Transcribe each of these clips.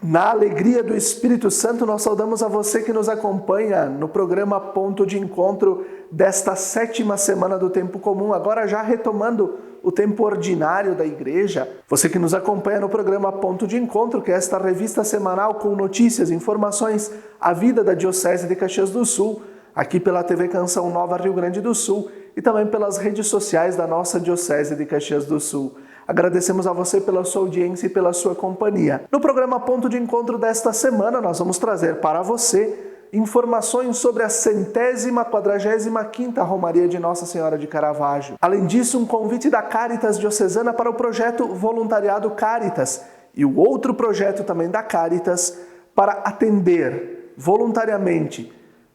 Na alegria do Espírito Santo, nós saudamos a você que nos acompanha no programa Ponto de Encontro desta 7ª semana do Tempo Comum, agora já retomando o tempo ordinário da Igreja. Você que nos acompanha no programa Ponto de Encontro, que é esta revista semanal com notícias, informações, a vida da Diocese de Caxias do Sul, aqui pela TV Canção Nova Rio Grande do Sul e também pelas redes sociais da nossa Diocese de Caxias do Sul. Agradecemos a você pela sua audiência e pela sua companhia. No programa Ponto de Encontro desta semana, nós vamos trazer para você informações sobre a 145ª Romaria de Nossa Senhora de Caravaggio. Além disso, um convite da Caritas Diocesana para o projeto Voluntariado Caritas e o outro projeto também da Caritas para atender voluntariamente,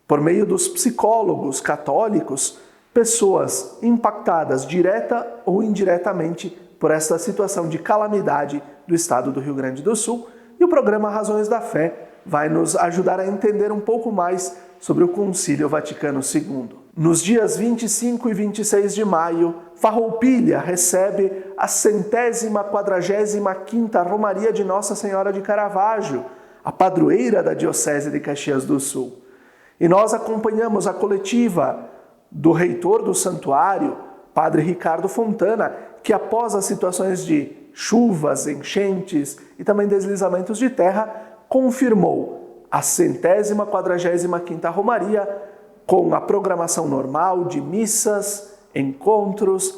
por meio dos psicólogos católicos, pessoas impactadas direta ou indiretamente por esta situação de calamidade do estado do Rio Grande do Sul, e o programa Razões da Fé vai nos ajudar a entender um pouco mais sobre o Concílio Vaticano II. Nos dias 25 e 26 de maio, Farroupilha recebe a 145ª Romaria de Nossa Senhora de Caravaggio, a padroeira da Diocese de Caxias do Sul. E nós acompanhamos a coletiva do reitor do santuário, Padre Ricardo Fontana, que após as situações de chuvas, enchentes e também deslizamentos de terra, confirmou a 145ª Romaria com a programação normal de missas, encontros,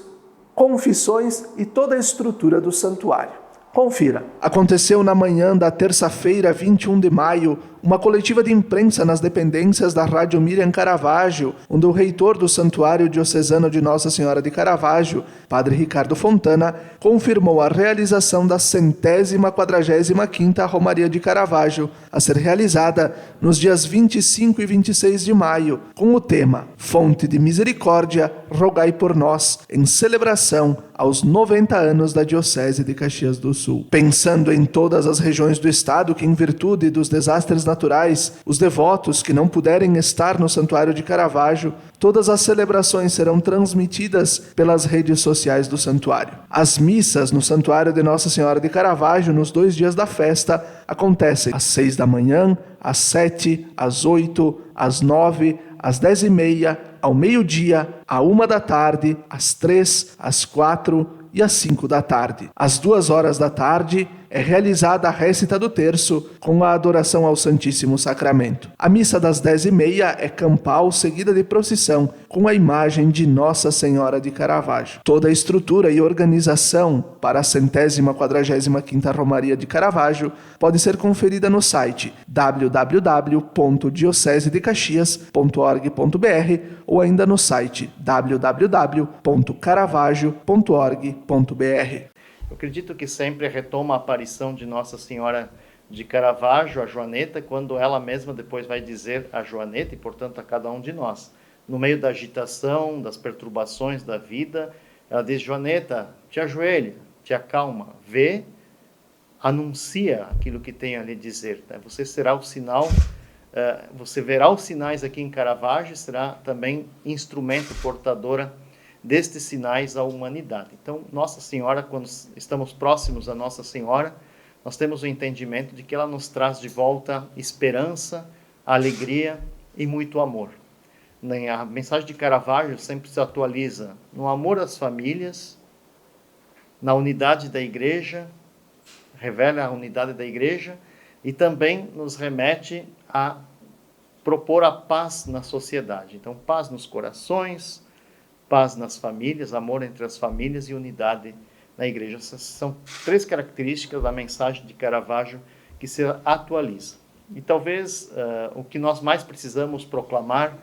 confissões e toda a estrutura do santuário. Confira. Aconteceu na manhã da terça-feira, 21 de maio, uma coletiva de imprensa nas dependências da Rádio Miriam Caravaggio, onde o reitor do Santuário Diocesano de Nossa Senhora de Caravaggio, Padre Ricardo Fontana, confirmou a realização da 145ª Romaria de Caravaggio, a ser realizada nos dias 25 e 26 de maio, com o tema Fonte de Misericórdia, rogai por nós, em celebração aos 90 anos da Diocese de Caxias do Sul. Pensando em todas as regiões do estado que, em virtude dos desastres naturais, os devotos que não puderem estar no Santuário de Caravaggio, todas as celebrações serão transmitidas pelas redes sociais do santuário. As missas no Santuário de Nossa Senhora de Caravaggio, nos 2 dias da festa, acontecem às 6 da manhã, às 7, às 8, às 9, às 10h30, ao meio-dia, à 1 da tarde, às 3, às 4 e às 5 da tarde. Às 2 horas da tarde é realizada a récita do terço com a adoração ao Santíssimo Sacramento. A missa das 10h30 é campal, seguida de procissão com a imagem de Nossa Senhora de Caravaggio. Toda a estrutura e organização para a 145ª Romaria de Caravaggio pode ser conferida no site www.diocesedecaxias.org.br ou ainda no site www.caravaggio.org.br. Eu acredito que sempre retoma a aparição de Nossa Senhora de Caravaggio, a Joaneta, quando ela mesma depois vai dizer a Joaneta, e portanto a cada um de nós. No meio da agitação, das perturbações da vida, ela diz: Joaneta, te ajoelha, te acalma, vê, anuncia aquilo que tem a lhe dizer. Você será o sinal, você verá os sinais aqui em Caravaggio, será também instrumento portadora destes sinais à humanidade. Então, Nossa Senhora, quando estamos próximos a Nossa Senhora, nós temos o entendimento de que ela nos traz de volta esperança, alegria e muito amor. A mensagem de Caravaggio sempre se atualiza no amor às famílias, na unidade da Igreja, revela a unidade da Igreja e também nos remete a propor a paz na sociedade. Então, paz nos corações, paz nas famílias, amor entre as famílias e unidade na Igreja. Essas são 3 características da mensagem de Caravaggio que se atualiza. E talvez o que nós mais precisamos proclamar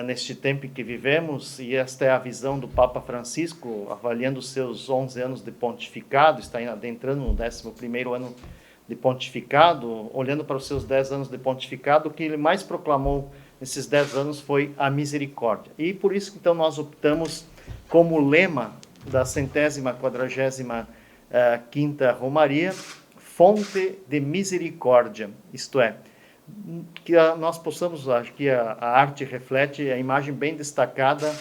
neste tempo em que vivemos, e esta é a visão do Papa Francisco, avaliando os seus 11 anos de pontificado, está adentrando no 11º ano de pontificado, olhando para os seus 10 anos de pontificado, o que ele mais proclamou nesses 10 anos foi a misericórdia. E por isso, então, nós optamos como lema da 145ª Romaria, fonte de misericórdia, isto é, que nós possamos, acho que a arte reflete a imagem bem destacada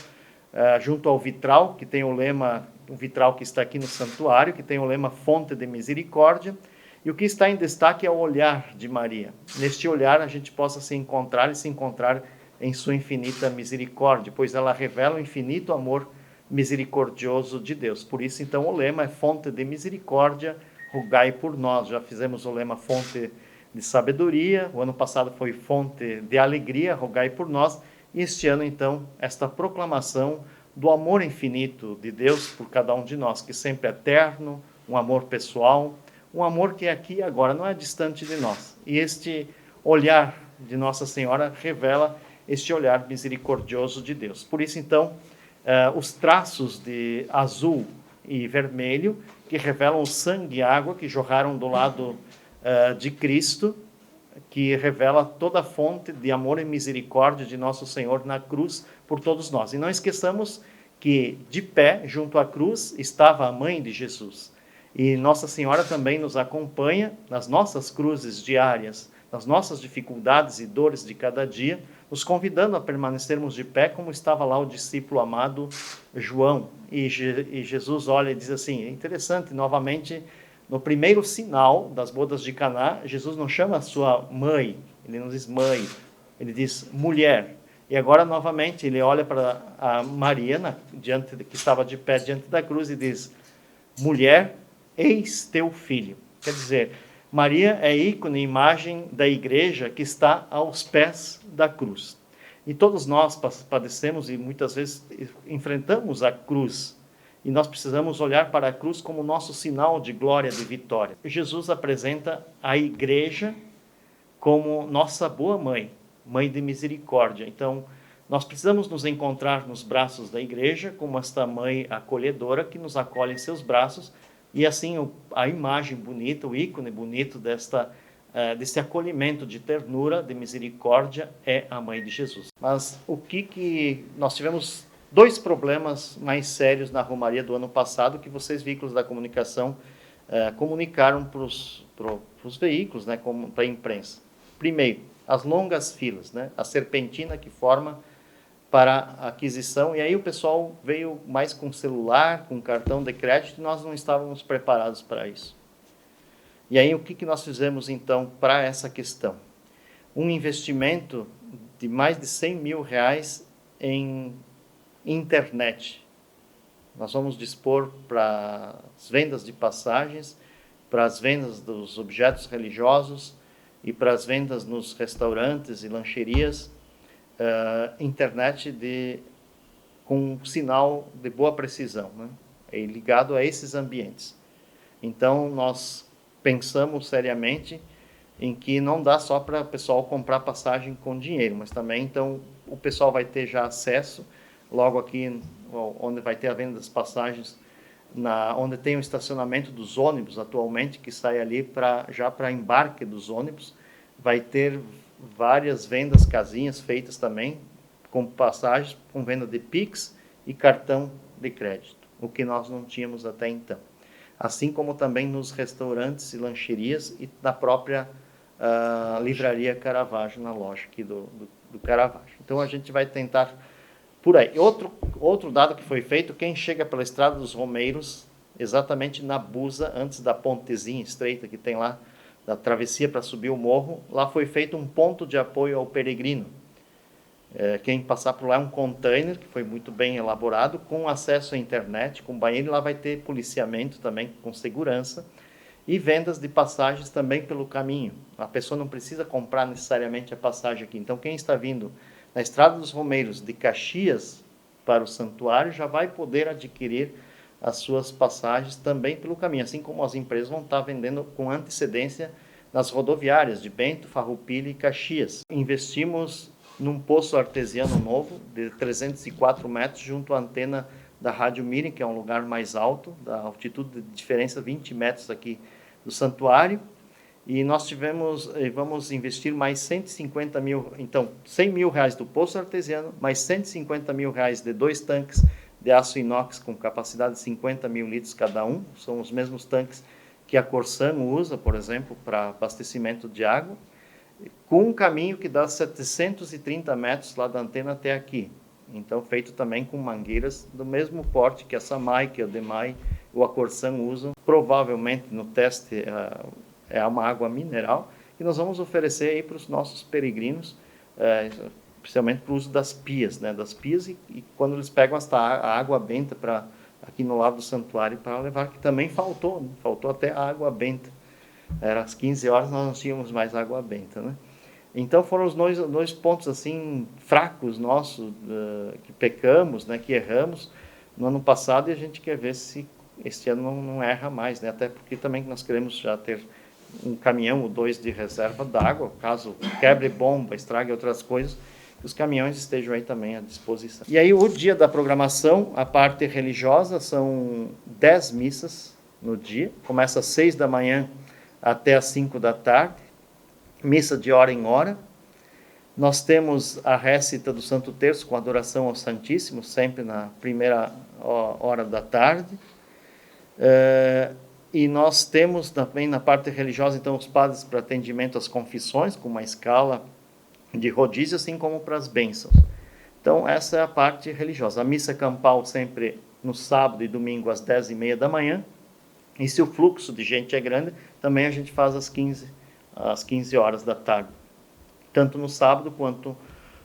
junto ao vitral, que tem o lema, o vitral que está aqui no santuário, que tem o lema fonte de misericórdia, E o que está em destaque é o olhar de Maria. Neste olhar a gente possa se encontrar em sua infinita misericórdia, pois ela revela o infinito amor misericordioso de Deus. Por isso, então, o lema é fonte de misericórdia, rogai por nós. Já fizemos o lema fonte de sabedoria, o ano passado foi fonte de alegria, rogai por nós, e este ano, então, esta proclamação do amor infinito de Deus por cada um de nós, que sempre é eterno, um amor pessoal, um amor que é aqui e agora, não é distante de nós. E este olhar de Nossa Senhora revela este olhar misericordioso de Deus. Por isso, então, os traços de azul e vermelho, que revelam o sangue e água que jorraram do lado de Cristo, que revela toda a fonte de amor e misericórdia de nosso Senhor na cruz por todos nós. E não esqueçamos que de pé, junto à cruz, estava a mãe de Jesus. E Nossa Senhora também nos acompanha nas nossas cruzes diárias, nas nossas dificuldades e dores de cada dia, nos convidando a permanecermos de pé, como estava lá o discípulo amado João. E Jesus olha e diz assim, é interessante, novamente, no primeiro sinal das bodas de Caná, Jesus não chama a sua mãe, ele não diz mãe, ele diz mulher. E agora, novamente, ele olha para a Maria, que estava de pé diante da cruz, e diz, mulher, eis teu filho. Quer dizer, Maria é ícone, imagem da igreja que está aos pés da cruz. E todos nós padecemos e muitas vezes enfrentamos a cruz. E nós precisamos olhar para a cruz como nosso sinal de glória, de vitória. Jesus apresenta a igreja como nossa boa mãe, mãe de misericórdia. Então, nós precisamos nos encontrar nos braços da igreja como esta mãe acolhedora que nos acolhe em seus braços. E assim, a imagem bonita, o ícone bonito desse acolhimento de ternura, de misericórdia, é a mãe de Jesus. Mas nós tivemos 2 problemas mais sérios na Romaria do ano passado que vocês, veículos da comunicação, comunicaram para os veículos, né, para a imprensa. Primeiro, as longas filas, né, a serpentina que forma para a aquisição, e aí o pessoal veio mais com celular, com cartão de crédito, e nós não estávamos preparados para isso. E aí o que nós fizemos então para essa questão? Um investimento de mais de 100 mil reais em internet. Nós vamos dispor para as vendas de passagens, para as vendas dos objetos religiosos e para as vendas nos restaurantes e lancherias, internet com sinal de boa precisão, né? Ligado a esses ambientes. Então, nós pensamos seriamente em que não dá só para o pessoal comprar passagem com dinheiro, mas também, então, o pessoal vai ter já acesso, logo aqui, onde vai ter a venda das passagens, onde tem o estacionamento dos ônibus atualmente, que sai ali já para embarque dos ônibus, vai ter várias vendas casinhas feitas também, com passagens, com venda de Pix e cartão de crédito, o que nós não tínhamos até então. Assim como também nos restaurantes e lancherias e na própria livraria Caravaggio, na loja aqui do Caravaggio. Então a gente vai tentar por aí. Outro dado que foi feito, quem chega pela Estrada dos Romeiros, exatamente na Busa, antes da pontezinha estreita que tem lá, da travessia para subir o morro, lá foi feito um ponto de apoio ao peregrino. Quem passar por lá é um container, que foi muito bem elaborado, com acesso à internet, com banheiro, lá vai ter policiamento também, com segurança, e vendas de passagens também pelo caminho. A pessoa não precisa comprar necessariamente a passagem aqui. Então, quem está vindo na Estrada dos Romeiros, de Caxias para o santuário, já vai poder adquirir as suas passagens também pelo caminho, assim como as empresas vão estar vendendo com antecedência nas rodoviárias de Bento, Farroupilha e Caxias. Investimos num poço artesiano novo de 304 metros junto à antena da Rádio Mirim, que é um lugar mais alto, da altitude de diferença 20 metros aqui do santuário, e nós vamos investir mais 150 mil, então 100 mil reais do poço artesiano, mais 150 mil reais de 2 tanques de aço inox com capacidade de 50 mil litros cada um, são os mesmos tanques que a Corsano usa, por exemplo, para abastecimento de água, com um caminho que dá 730 metros lá da antena até aqui. Então, feito também com mangueiras do mesmo porte que a Samai, que a Demai ou a Corsan usam. Provavelmente, no teste é uma água mineral, que nós vamos oferecer aí para os nossos peregrinos, especialmente para o uso das pias, né? Das pias e quando eles pegam a água benta aqui no lado do santuário para levar, que também faltou, né? Faltou até a água benta. Era às 15 horas, nós não tínhamos mais água benta, né? Então foram os dois pontos assim fracos nossos, que pecamos, né? Que erramos no ano passado, e a gente quer ver se este ano não erra mais, né? Até porque também nós queremos já ter um caminhão ou 2 de reserva d'água, caso quebre bomba, estrague outras coisas, que os caminhões estejam aí também à disposição. E aí o dia da programação, a parte religiosa, são 10 missas no dia, começa às 6 da manhã até às 5 da tarde, missa de hora em hora. Nós temos a récita do Santo Terço com adoração ao Santíssimo, sempre na primeira hora da tarde. E nós temos também na parte religiosa, então, os padres para atendimento às confissões, com uma escala de rodízio, assim como para as bênçãos. Então, essa é a parte religiosa. A missa campal sempre no sábado e domingo às 10h30 da manhã. E se o fluxo de gente é grande, também a gente faz às 15 horas da tarde, tanto no sábado quanto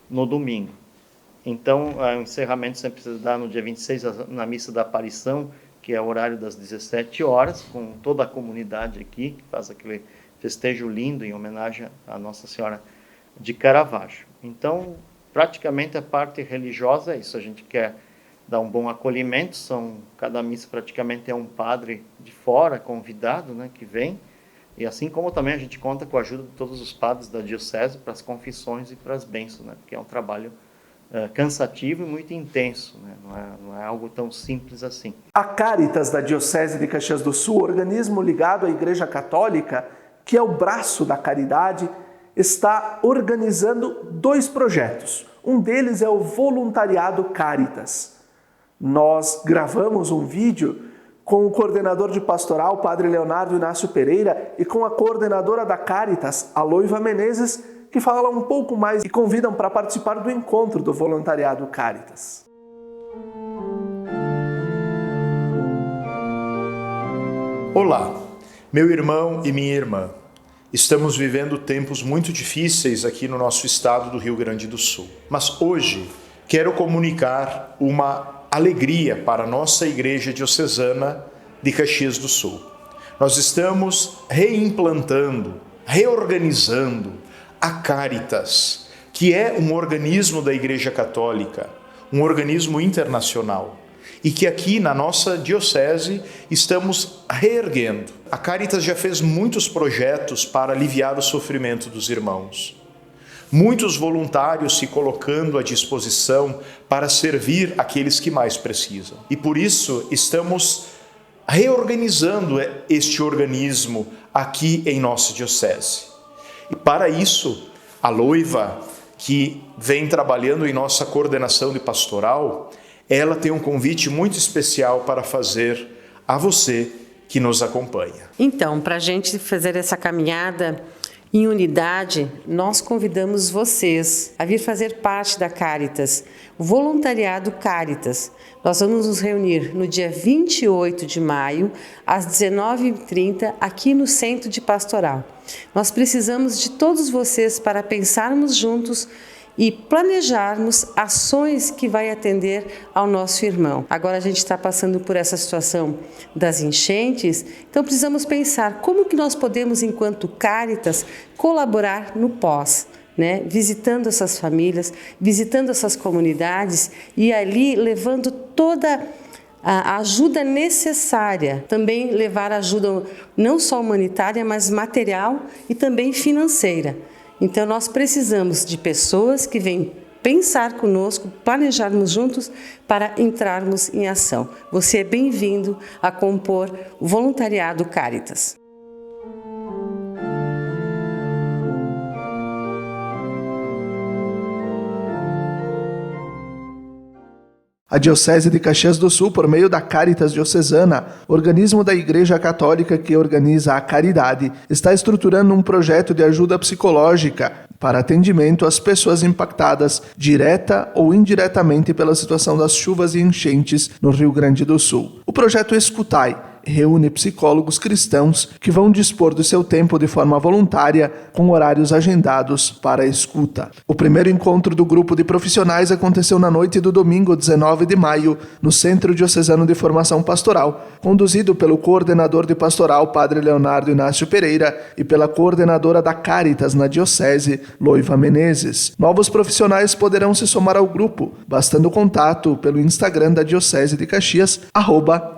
no domingo. Então, o encerramento sempre se dá no dia 26, na missa da aparição, que é o horário das 17 horas, com toda a comunidade aqui, que faz aquele festejo lindo em homenagem à Nossa Senhora de Caravaggio. Então, praticamente a parte religiosa é isso, a gente quer dar um bom acolhimento, cada missa praticamente é um padre de fora, convidado, né, que vem, e assim como também a gente conta com a ajuda de todos os padres da diocese para as confissões e para as bênçãos, né, porque é um trabalho cansativo e muito intenso, né, não é algo tão simples assim. A Caritas da Diocese de Caxias do Sul, organismo ligado à Igreja Católica, que é o braço da caridade, está organizando 2 projetos. Um deles é o Voluntariado Caritas. Nós gravamos um vídeo com o coordenador de pastoral, Padre Leonardo Inácio Pereira, e com a coordenadora da Caritas, Aloiva Menezes, que falam um pouco mais e convidam para participar do encontro do Voluntariado Caritas. Olá, meu irmão e minha irmã. Estamos vivendo tempos muito difíceis aqui no nosso estado do Rio Grande do Sul. Mas hoje quero comunicar uma alegria para a nossa Igreja Diocesana de Caxias do Sul. Nós estamos reimplantando, reorganizando a Caritas, que é um organismo da Igreja Católica, um organismo internacional, e que aqui na nossa diocese estamos reerguendo. A Caritas já fez muitos projetos para aliviar o sofrimento dos irmãos. Muitos voluntários se colocando à disposição para servir aqueles que mais precisam. E por isso estamos reorganizando este organismo aqui em nossa diocese. E para isso, a Loiva, que vem trabalhando em nossa coordenação de pastoral, ela tem um convite muito especial para fazer a você que nos acompanha. Então, para a gente fazer essa caminhada em unidade, nós convidamos vocês a vir fazer parte da Caritas, o Voluntariado Caritas. Nós vamos nos reunir no dia 28 de maio, às 19h30, aqui no Centro de Pastoral. Nós precisamos de todos vocês para pensarmos juntos e planejarmos ações que vai atender ao nosso irmão. Agora a gente está passando por essa situação das enchentes, então precisamos pensar como que nós podemos, enquanto Caritas, colaborar no pós, né? Visitando essas famílias, visitando essas comunidades e ali levando toda a ajuda necessária, também levar ajuda não só humanitária, mas material e também financeira. Então, nós precisamos de pessoas que venham pensar conosco, planejarmos juntos para entrarmos em ação. Você é bem-vindo a compor o Voluntariado Caritas. A Diocese de Caxias do Sul, por meio da Caritas Diocesana, organismo da Igreja Católica que organiza a caridade, está estruturando um projeto de ajuda psicológica para atendimento às pessoas impactadas, direta ou indiretamente, pela situação das chuvas e enchentes no Rio Grande do Sul. O projeto Escutai reúne psicólogos cristãos que vão dispor do seu tempo de forma voluntária, com horários agendados para a escuta. O primeiro encontro do grupo de profissionais aconteceu na noite do domingo 19 de maio, no Centro Diocesano de Formação Pastoral, conduzido pelo coordenador de pastoral, Padre Leonardo Inácio Pereira, e pela coordenadora da Cáritas na Diocese, Loiva Menezes. Novos profissionais poderão se somar ao grupo, bastando contato pelo Instagram da Diocese de Caxias,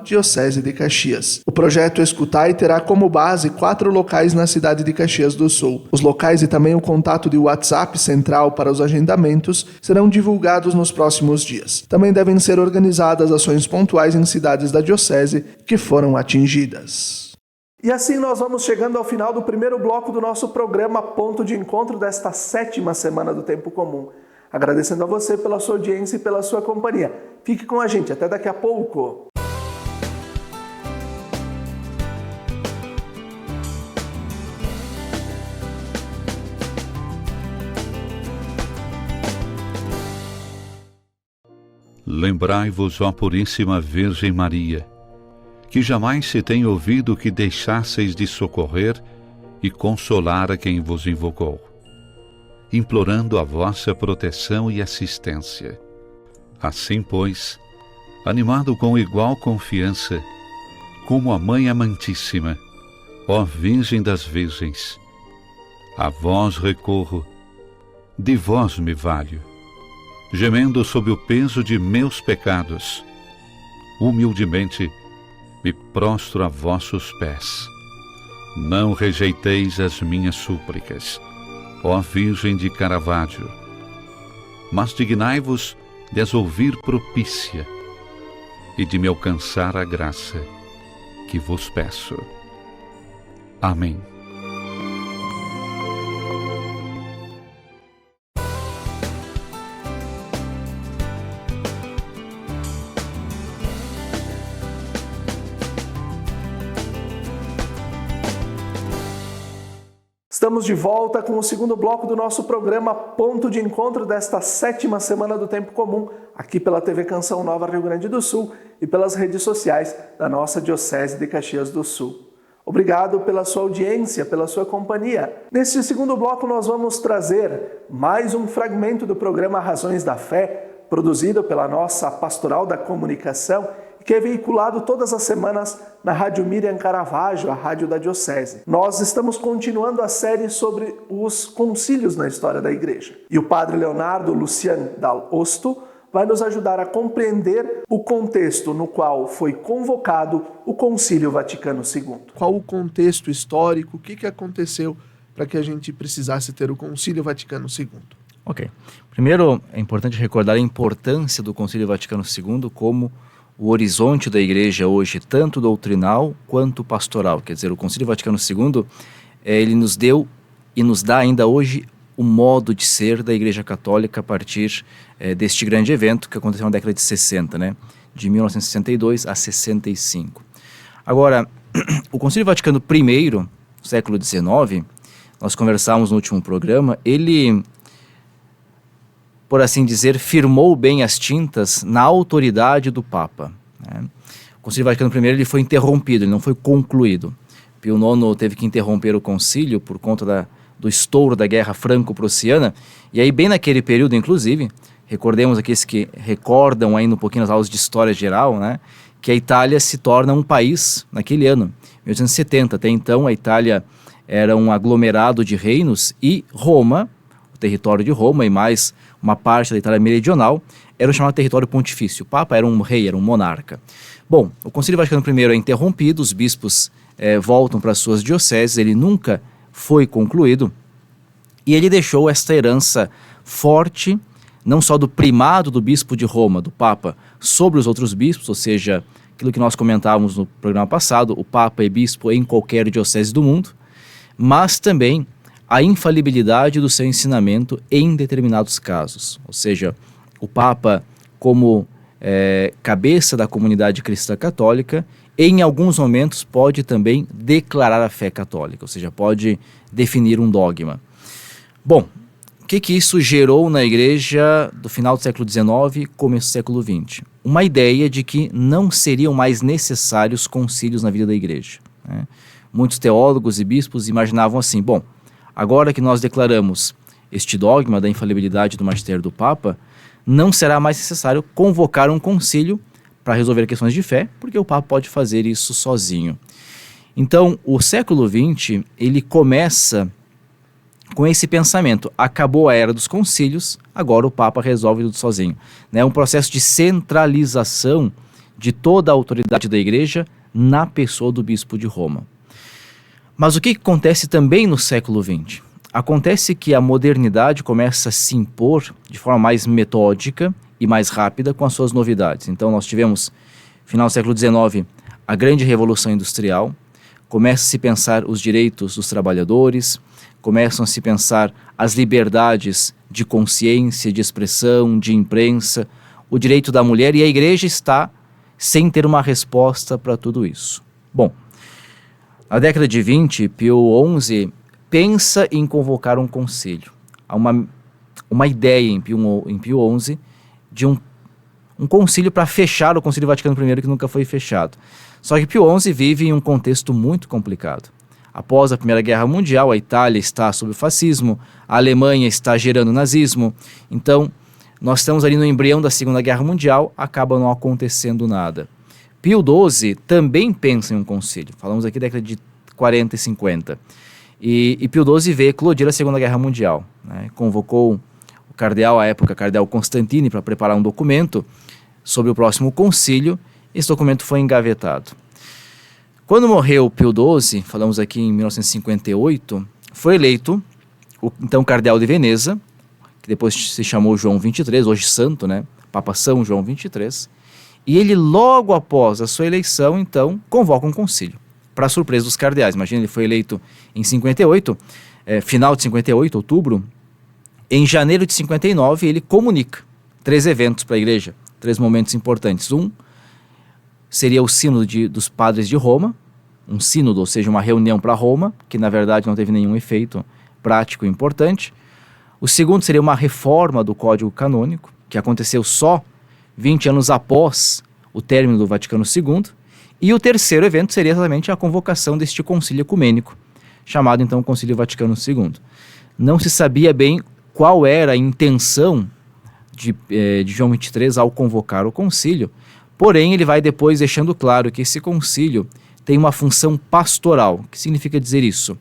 @Diocese de Caxias. O projeto Escutai terá como base 4 locais na cidade de Caxias do Sul. Os locais e também o contato de WhatsApp central para os agendamentos serão divulgados nos próximos dias. Também devem ser organizadas ações pontuais em cidades da Diocese que foram atingidas. E assim nós vamos chegando ao final do primeiro bloco do nosso programa Ponto de Encontro desta 7ª semana do Tempo Comum. Agradecendo a você pela sua audiência e pela sua companhia. Fique com a gente, até daqui a pouco. Lembrai-vos, ó Puríssima Virgem Maria, que jamais se tem ouvido que deixasseis de socorrer e consolar a quem vos invocou, implorando a vossa proteção e assistência. Assim, pois, animado com igual confiança, como a Mãe Amantíssima, ó Virgem das Virgens, a vós recorro, de vós me valho, gemendo sob o peso de meus pecados, humildemente me prostro a vossos pés. Não rejeiteis as minhas súplicas, ó Virgem de Caravaggio, mas dignai-vos de as ouvir propícia e de me alcançar a graça que vos peço. Amém. Estamos de volta com o segundo bloco do nosso programa Ponto de Encontro desta 7ª semana do Tempo Comum, aqui pela TV Canção Nova Rio Grande do Sul e pelas redes sociais da nossa Diocese de Caxias do Sul. Obrigado pela sua audiência, pela sua companhia. Neste segundo bloco nós vamos trazer mais um fragmento do programa Razões da Fé, produzido pela nossa Pastoral da Comunicação, que é veiculado todas as semanas na Rádio Miriam Caravaggio, a rádio da Diocese. Nós estamos continuando a série sobre os concílios na história da Igreja. E o Padre Leonardo Lucian Dal Osto vai nos ajudar a compreender o contexto no qual foi convocado o Concílio Vaticano II. Qual o contexto histórico, o que aconteceu para que a gente precisasse ter o Concílio Vaticano II? Ok. Primeiro, é importante recordar a importância do Concílio Vaticano II como o horizonte da Igreja hoje, tanto doutrinal quanto pastoral. Quer dizer, o Concílio Vaticano II, ele nos deu e nos dá ainda hoje o modo de ser da Igreja Católica a partir deste grande evento que aconteceu na década de 60, né? De 1962 a 65. Agora, o Concílio Vaticano I, século XIX, nós conversávamos no último programa, ele, por assim dizer, firmou bem as tintas na autoridade do Papa, né? O Concílio Vaticano I ele foi interrompido, ele não foi concluído. Pio IX teve que interromper o concílio por conta do estouro da Guerra Franco-Prussiana, e aí bem naquele período, inclusive, recordemos aqueles que recordam ainda um pouquinho nas aulas de História Geral, né, que a Itália se torna um país naquele ano, 1870. Até então a Itália era um aglomerado de reinos e Roma, o território de Roma e mais uma parte da Itália meridional, era o chamado território pontifício. O Papa era um rei, era um monarca. Bom, o Concílio Vaticano I é interrompido, os bispos voltam para suas dioceses, ele nunca foi concluído, e ele deixou esta herança forte, não só do primado do bispo de Roma, do Papa, sobre os outros bispos, ou seja, aquilo que nós comentávamos no programa passado, o Papa é bispo em qualquer diocese do mundo, mas também a infalibilidade do seu ensinamento em determinados casos, ou seja, o Papa como cabeça da comunidade cristã católica, em alguns momentos pode também declarar a fé católica, ou seja, pode definir um dogma. Bom, que isso gerou na igreja do final do século XIX, começo do século XX? Uma ideia de que não seriam mais necessários concílios na vida da igreja, né? Muitos teólogos e bispos imaginavam assim, bom, agora que nós declaramos este dogma da infalibilidade do magistério do Papa, não será mais necessário convocar um concílio para resolver questões de fé, porque o Papa pode fazer isso sozinho. Então, o século XX, ele começa com esse pensamento. Acabou a era dos concílios, agora o Papa resolve tudo sozinho. É um processo de centralização de toda a autoridade da Igreja na pessoa do Bispo de Roma. Mas o que acontece também no século XX? Acontece que a modernidade começa a se impor de forma mais metódica e mais rápida com as suas novidades. Então nós tivemos, final do século XIX, a grande revolução industrial, começa a se pensar os direitos dos trabalhadores, começam a se pensar as liberdades de consciência, de expressão, de imprensa, o direito da mulher, e a igreja está sem ter uma resposta para tudo isso. Bom, na década de 20, Pio XI pensa em convocar um concílio. Há uma ideia em Pio XI de um concílio para fechar o Concílio Vaticano I, que nunca foi fechado. Só que Pio XI vive em um contexto muito complicado. Após a Primeira Guerra Mundial, a Itália está sob o fascismo, a Alemanha está gerando o nazismo. Então, nós estamos ali no embrião da Segunda Guerra Mundial, acaba não acontecendo nada. Pio XII também pensa em um concílio. Falamos aqui da década de 40 e 50. E Pio XII vê eclodir a Segunda Guerra Mundial, né? Convocou o cardeal, à época, cardeal Constantini, para preparar um documento sobre o próximo concílio. Esse documento foi engavetado. Quando morreu Pio XII, falamos aqui em 1958, foi eleito o então cardeal de Veneza, que depois se chamou João XXIII, hoje santo, né? Papa São João XXIII, e ele logo após a sua eleição, então, convoca um concílio, para surpresa dos cardeais. Imagina, ele foi eleito em 58, final de 58, outubro. Em janeiro de 59, ele comunica 3 eventos para a igreja, 3 momentos importantes. Um seria o sínodo dos padres de Roma, um sínodo, ou seja, uma reunião para Roma, que na verdade não teve nenhum efeito prático importante. O segundo seria uma reforma do Código Canônico, que aconteceu só 20 anos após o término do Vaticano II. E o terceiro evento seria exatamente a convocação deste concílio ecumênico, chamado então Concílio Vaticano II. Não se sabia bem qual era a intenção de João XXIII ao convocar o concílio, porém ele vai depois deixando claro que esse concílio tem uma função pastoral. O que significa dizer isso?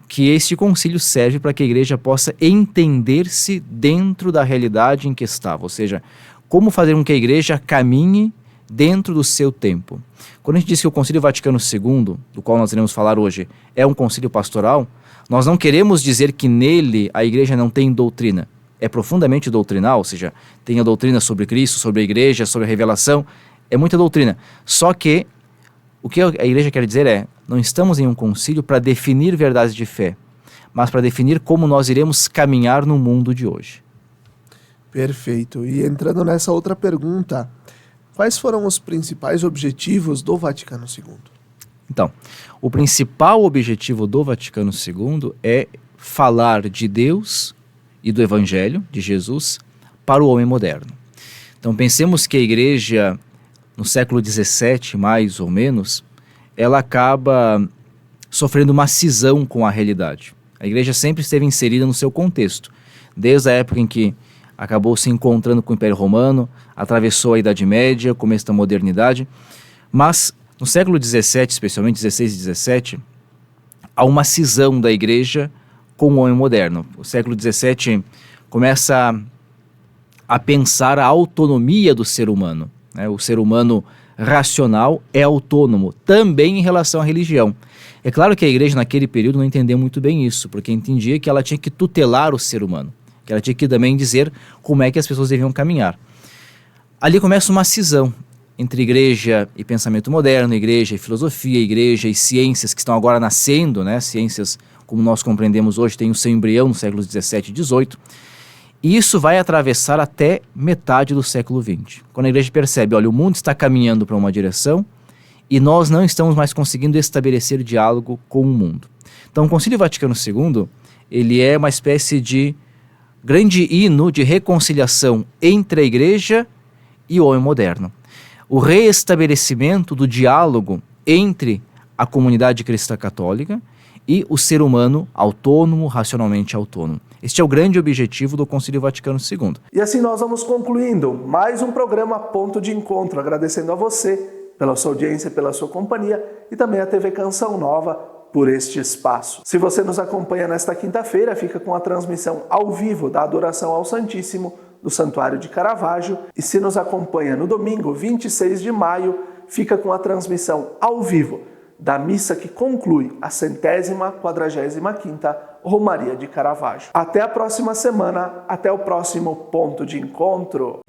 Que este concílio serve para que a igreja possa entender-se dentro da realidade em que estava, ou seja, como fazer com que a igreja caminhe dentro do seu tempo. Quando a gente diz que o Concílio Vaticano II, do qual nós iremos falar hoje, é um concílio pastoral, nós não queremos dizer que nele a igreja não tem doutrina. É profundamente doutrinal, ou seja, tem a doutrina sobre Cristo, sobre a igreja, sobre a revelação, é muita doutrina. Só que o que a igreja quer dizer é, não estamos em um concílio para definir verdades de fé, mas para definir como nós iremos caminhar no mundo de hoje. Perfeito. E entrando nessa outra pergunta, quais foram os principais objetivos do Vaticano II? Então, o principal objetivo do Vaticano II é falar de Deus e do Evangelho de Jesus para o homem moderno. Então pensemos que a igreja no século XVII, mais ou menos, ela acaba sofrendo uma cisão com a realidade. A igreja sempre esteve inserida no seu contexto, desde a época em que acabou se encontrando com o Império Romano, atravessou a Idade Média, o começo da modernidade, mas no século XVII, especialmente XVI e XVII, há uma cisão da igreja com o homem moderno. O século XVII começa a pensar a autonomia do ser humano, né? O ser humano racional é autônomo, também em relação à religião. É claro que a igreja naquele período não entendeu muito bem isso, porque entendia que ela tinha que tutelar o ser humano, que ela tinha que também dizer como é que as pessoas deviam caminhar. Ali começa uma cisão entre igreja e pensamento moderno, igreja e filosofia, igreja e ciências que estão agora nascendo, né? Ciências, como nós compreendemos hoje, têm o seu embrião no século XVII e XVIII. E isso vai atravessar até metade do século XX. Quando a igreja percebe, olha, o mundo está caminhando para uma direção e nós não estamos mais conseguindo estabelecer diálogo com o mundo. Então, o Concílio Vaticano II, ele é uma espécie de grande hino de reconciliação entre a Igreja e o homem moderno. O reestabelecimento do diálogo entre a comunidade cristã católica e o ser humano autônomo, racionalmente autônomo. Este é o grande objetivo do Concílio Vaticano II. E assim nós vamos concluindo mais um programa Ponto de Encontro, agradecendo a você pela sua audiência, pela sua companhia e também a TV Canção Nova por este espaço. Se você nos acompanha nesta quinta-feira, fica com a transmissão ao vivo da adoração ao Santíssimo do Santuário de Caravaggio, e se nos acompanha no domingo, 26 de maio, fica com a transmissão ao vivo da missa que conclui a 145ª Romaria de Caravaggio. Até a próxima semana, até o próximo Ponto de Encontro.